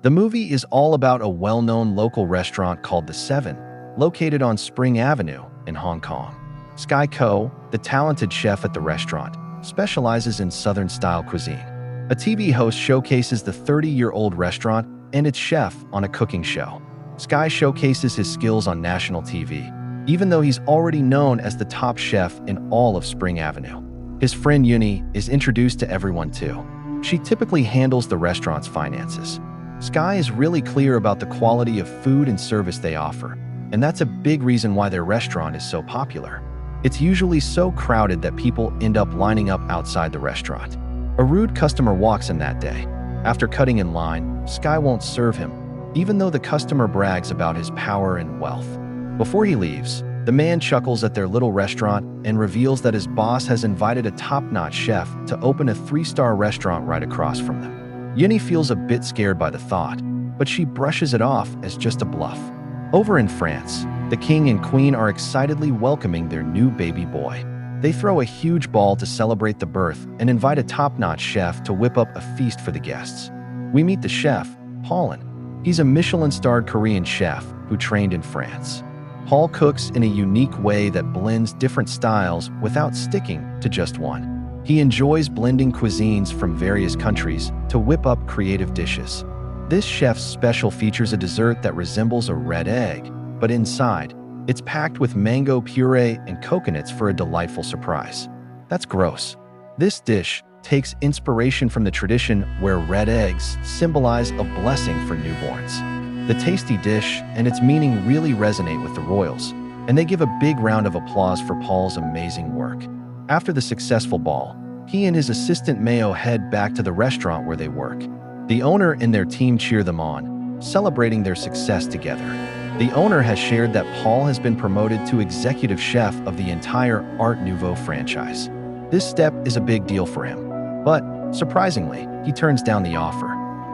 The movie is all about a well-known local restaurant called The Seven, located on Spring Avenue in Hong Kong. Sky Ko, the talented chef at the restaurant, specializes in Southern-style cuisine. A TV host showcases the 30-year-old restaurant and its chef on a cooking show. Sky showcases his skills on national TV, even though he's already known as the top chef in all of Spring Avenue. His friend Yuni is introduced to everyone too. She typically handles the restaurant's finances. Sky is really clear about the quality of food and service they offer, and that's a big reason why their restaurant is so popular. It's usually so crowded that people end up lining up outside the restaurant. A rude customer walks in that day. After cutting in line, Sky won't serve him, even though the customer brags about his power and wealth. Before he leaves, the man chuckles at their little restaurant and reveals that his boss has invited a top-notch chef to open a 3-star restaurant right across from them. Yuni feels a bit scared by the thought, but she brushes it off as just a bluff. Over in France, the king and queen are excitedly welcoming their new baby boy. They throw a huge ball to celebrate the birth and invite a top-notch chef to whip up a feast for the guests. We meet the chef, Paulin. He's a Michelin-starred Korean chef who trained in France. Paul cooks in a unique way that blends different styles without sticking to just one. He enjoys blending cuisines from various countries to whip up creative dishes. This chef's special features a dessert that resembles a red egg, but inside, it's packed with mango puree and coconuts for a delightful surprise. That's gross. This dish takes inspiration from the tradition where red eggs symbolize a blessing for newborns. The tasty dish and its meaning really resonate with the royals, and they give a big round of applause for Paul's amazing work. After the successful ball, he and his assistant Mayo head back to the restaurant where they work. The owner and their team cheer them on, celebrating their success together. The owner has shared that Paul has been promoted to executive chef of the entire Art Nouveau franchise. This step is a big deal for him, but surprisingly, he turns down the offer.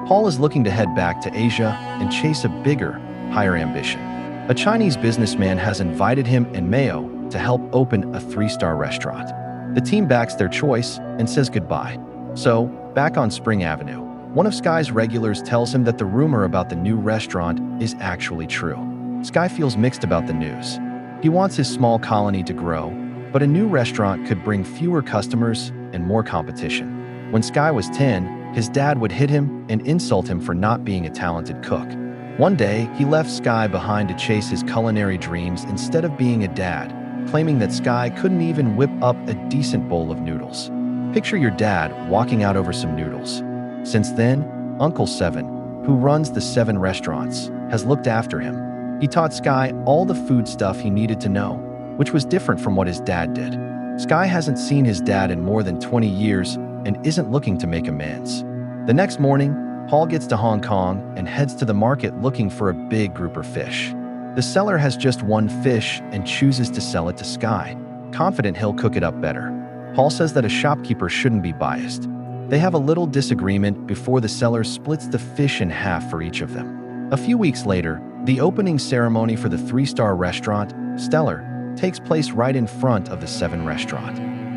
Paul is looking to head back to Asia and chase a bigger, higher ambition. A Chinese businessman has invited him and Mayo to help open a 3-star restaurant. The team backs their choice and says goodbye. So, back on Spring Avenue, one of Sky's regulars tells him that the rumor about the new restaurant is actually true. Sky feels mixed about the news. He wants his small colony to grow, but a new restaurant could bring fewer customers and more competition. When Sky was 10, his dad would hit him and insult him for not being a talented cook. One day, he left Sky behind to chase his culinary dreams instead of being a dad, claiming that Sky couldn't even whip up a decent bowl of noodles. Picture your dad walking out over some noodles. Since then, Uncle Seven, who runs the 7 restaurants, has looked after him. He taught Sky all the food stuff he needed to know, which was different from what his dad did. Sky hasn't seen his dad in more than 20 years and isn't looking to make amends. The next morning, Paul gets to Hong Kong and heads to the market looking for a big grouper fish. The seller has just one fish and chooses to sell it to Sky, confident he'll cook it up better. Paul says that a shopkeeper shouldn't be biased. They have a little disagreement before the seller splits the fish in half for each of them. A few weeks later, the opening ceremony for the 3-star restaurant, Stellar, takes place right in front of the 7 restaurant.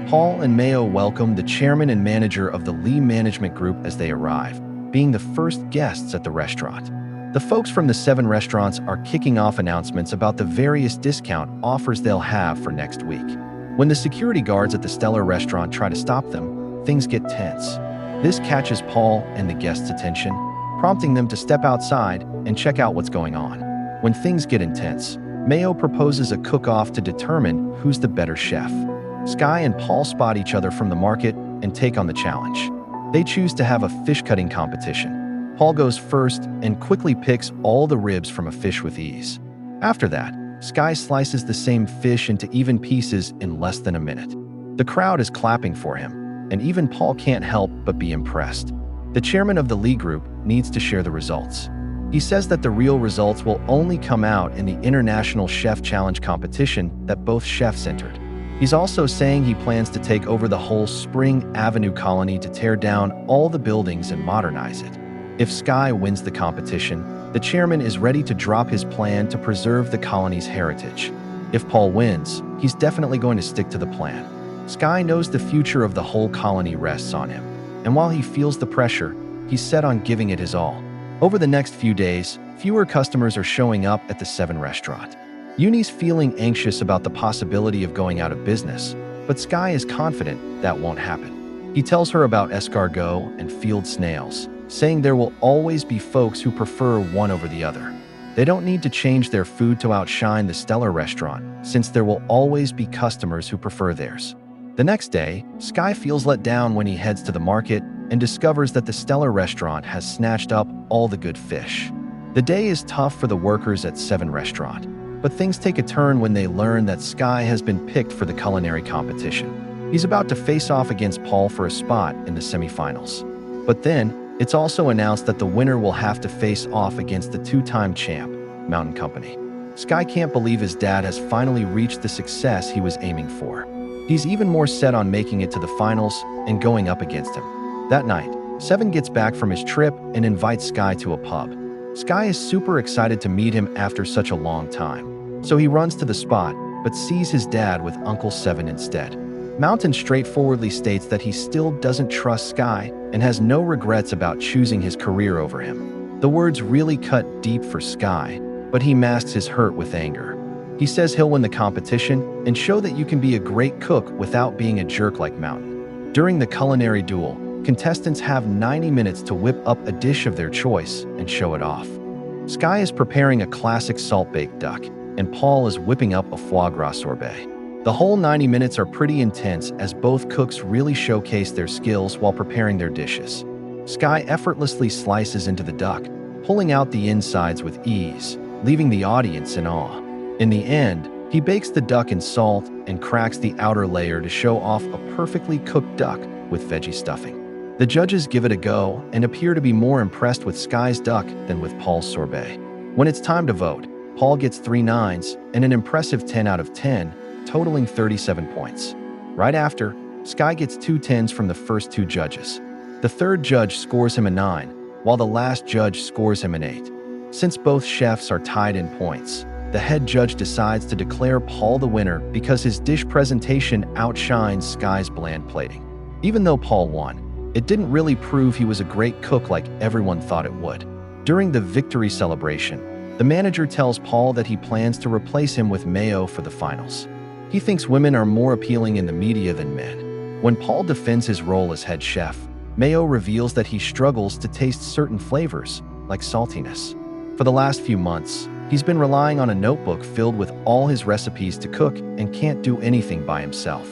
Paul and Mayo welcome the chairman and manager of the Lee Management Group as they arrive, being the first guests at the restaurant. The folks from the 7 restaurants are kicking off announcements about the various discount offers they'll have for next week. When the security guards at the Stellar restaurant try to stop them, things get tense. This catches Paul and the guests' attention, prompting them to step outside and check out what's going on. When things get intense, Mayo proposes a cook-off to determine who's the better chef. Sky and Paul spot each other from the market and take on the challenge. They choose to have a fish-cutting competition. Paul goes first and quickly picks all the ribs from a fish with ease. After that, Sky slices the same fish into even pieces in less than a minute. The crowd is clapping for him, and even Paul can't help but be impressed. The chairman of the Lee Group needs to share the results. He says that the real results will only come out in the International Chef Challenge competition that both chefs entered. He's also saying he plans to take over the whole Spring Avenue colony to tear down all the buildings and modernize it. If Sky wins the competition, the chairman is ready to drop his plan to preserve the colony's heritage. If Paul wins, he's definitely going to stick to the plan. Sky knows the future of the whole colony rests on him, and while he feels the pressure, he's set on giving it his all. Over the next few days, fewer customers are showing up at the 7 restaurant. Uni's feeling anxious about the possibility of going out of business, but Sky is confident that won't happen. He tells her about escargot and field snails, saying there will always be folks who prefer one over the other. They don't need to change their food to outshine the stellar restaurant, since there will always be customers who prefer theirs. The next day, Sky feels let down when he heads to the market and discovers that the stellar restaurant has snatched up all the good fish. The day is tough for the workers at 7 restaurant, but things take a turn when they learn that Sky has been picked for the culinary competition. He's about to face off against Paul for a spot in the semifinals. But then, it's also announced that the winner will have to face off against the 2-time champ, Mountain Company. Sky can't believe his dad has finally reached the success he was aiming for. He's even more set on making it to the finals and going up against him. That night, 7 gets back from his trip and invites Sky to a pub. Sky is super excited to meet him after such a long time. So he runs to the spot, but sees his dad with Uncle 7 instead. Mountain straightforwardly states that he still doesn't trust Sky and has no regrets about choosing his career over him. The words really cut deep for Sky, but he masks his hurt with anger. He says he'll win the competition and show that you can be a great cook without being a jerk like Mountain. During the culinary duel, contestants have 90 minutes to whip up a dish of their choice and show it off. Sky is preparing a classic salt-baked duck, and Paul is whipping up a foie gras sorbet. The whole 90 minutes are pretty intense as both cooks really showcase their skills while preparing their dishes. Sky effortlessly slices into the duck, pulling out the insides with ease, leaving the audience in awe. In the end, he bakes the duck in salt and cracks the outer layer to show off a perfectly cooked duck with veggie stuffing. The judges give it a go and appear to be more impressed with Sky's duck than with Paul's sorbet. When it's time to vote, Paul gets 3 9s and an impressive 10 out of 10, totaling 37 points. Right after, Sky gets 2 10s from the first 2 judges. The third judge scores him a 9, while the last judge scores him an 8. Since both chefs are tied in points, the head judge decides to declare Paul the winner because his dish presentation outshines Sky's bland plating. Even though Paul won, it didn't really prove he was a great cook like everyone thought it would. During the victory celebration, the manager tells Paul that he plans to replace him with Mayo for the finals. He thinks women are more appealing in the media than men. When Paul defends his role as head chef, Mayo reveals that he struggles to taste certain flavors, like saltiness. For the last few months, he's been relying on a notebook filled with all his recipes to cook and can't do anything by himself.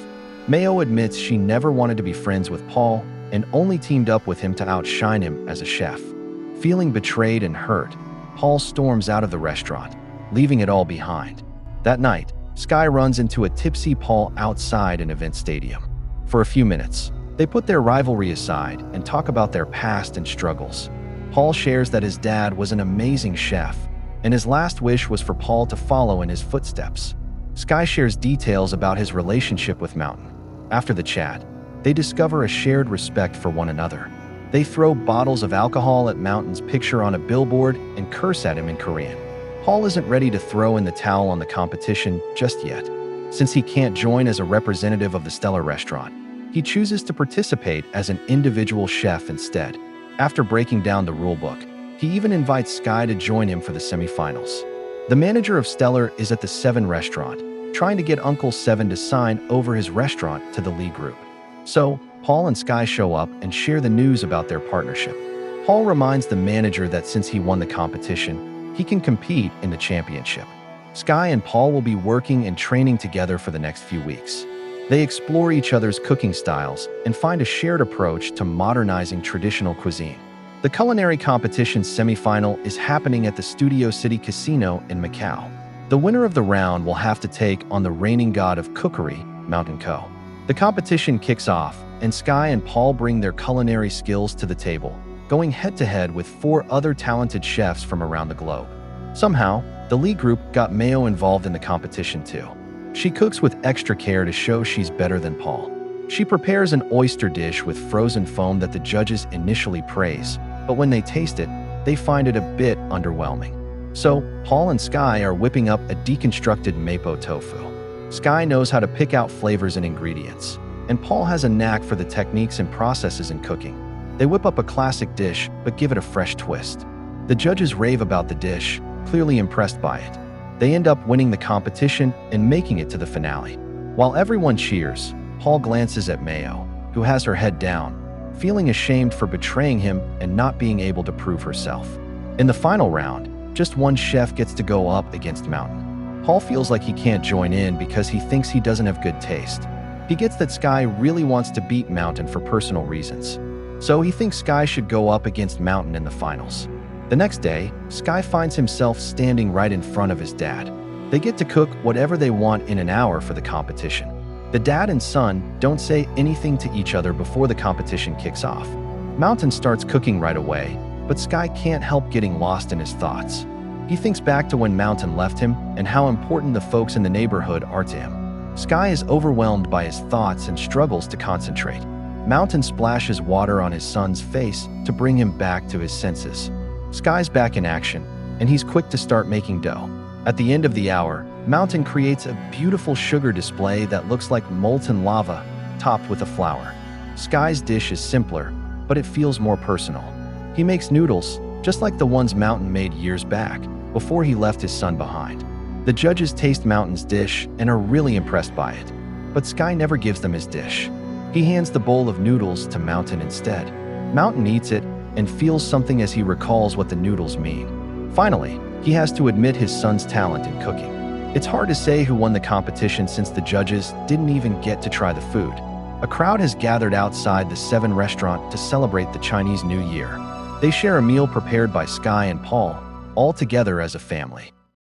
Mayo admits she never wanted to be friends with Paul and only teamed up with him to outshine him as a chef. Feeling betrayed and hurt, Paul storms out of the restaurant, leaving it all behind. That night, Sky runs into a tipsy Paul outside an event stadium. For a few minutes, they put their rivalry aside and talk about their past and struggles. Paul shares that his dad was an amazing chef, and his last wish was for Paul to follow in his footsteps. Sky shares details about his relationship with Mountain. After the chat, they discover a shared respect for one another. They throw bottles of alcohol at Mountain's picture on a billboard and curse at him in Korean. Paul isn't ready to throw in the towel on the competition just yet. Since he can't join as a representative of the stellar restaurant, he chooses to participate as an individual chef instead. After breaking down the rulebook, he even invites Sky to join him for the semifinals. The manager of Stellar is at the 7 restaurant, trying to get Uncle 7 to sign over his restaurant to the Lee Group. So, Paul and Sky show up and share the news about their partnership. Paul reminds the manager that since he won the competition, he can compete in the championship. Sky and Paul will be working and training together for the next few weeks. They explore each other's cooking styles and find a shared approach to modernizing traditional cuisine. The culinary competition's semifinal is happening at the Studio City Casino in Macau. The winner of the round will have to take on the reigning god of cookery, Mountain Co. The competition kicks off, and Sky and Paul bring their culinary skills to the table, going head-to-head with 4 other talented chefs from around the globe. Somehow, the Lee Group got Mayo involved in the competition too. She cooks with extra care to show she's better than Paul. She prepares an oyster dish with frozen foam that the judges initially praise, but when they taste it, they find it a bit underwhelming. So, Paul and Sky are whipping up a deconstructed mapo tofu. Sky knows how to pick out flavors and ingredients, and Paul has a knack for the techniques and processes in cooking. They whip up a classic dish, but give it a fresh twist. The judges rave about the dish, clearly impressed by it. They end up winning the competition and making it to the finale. While everyone cheers, Paul glances at Mayo, who has her head down, feeling ashamed for betraying him and not being able to prove herself. In the final round, just one chef gets to go up against Mountain. Paul feels like he can't join in because he thinks he doesn't have good taste. He gets that Sky really wants to beat Mountain for personal reasons. So he thinks Sky should go up against Mountain in the finals. The next day, Sky finds himself standing right in front of his dad. They get to cook whatever they want in an hour for the competition. The dad and son don't say anything to each other before the competition kicks off. Mountain starts cooking right away, but Sky can't help getting lost in his thoughts. He thinks back to when Mountain left him and how important the folks in the neighborhood are to him. Sky is overwhelmed by his thoughts and struggles to concentrate. Mountain splashes water on his son's face to bring him back to his senses. Sky's back in action, and he's quick to start making dough. At the end of the hour, Mountain creates a beautiful sugar display that looks like molten lava, topped with a flower. Sky's dish is simpler, but it feels more personal. He makes noodles, just like the ones Mountain made years back, before he left his son behind. The judges taste Mountain's dish and are really impressed by it, but Sky never gives them his dish. He hands the bowl of noodles to Mountain instead. Mountain eats it and feels something as he recalls what the noodles mean. Finally, he has to admit his son's talent in cooking. It's hard to say who won the competition since the judges didn't even get to try the food. A crowd has gathered outside the 7 restaurant to celebrate the Chinese New Year. They share a meal prepared by Sky and Paul, all together as a family.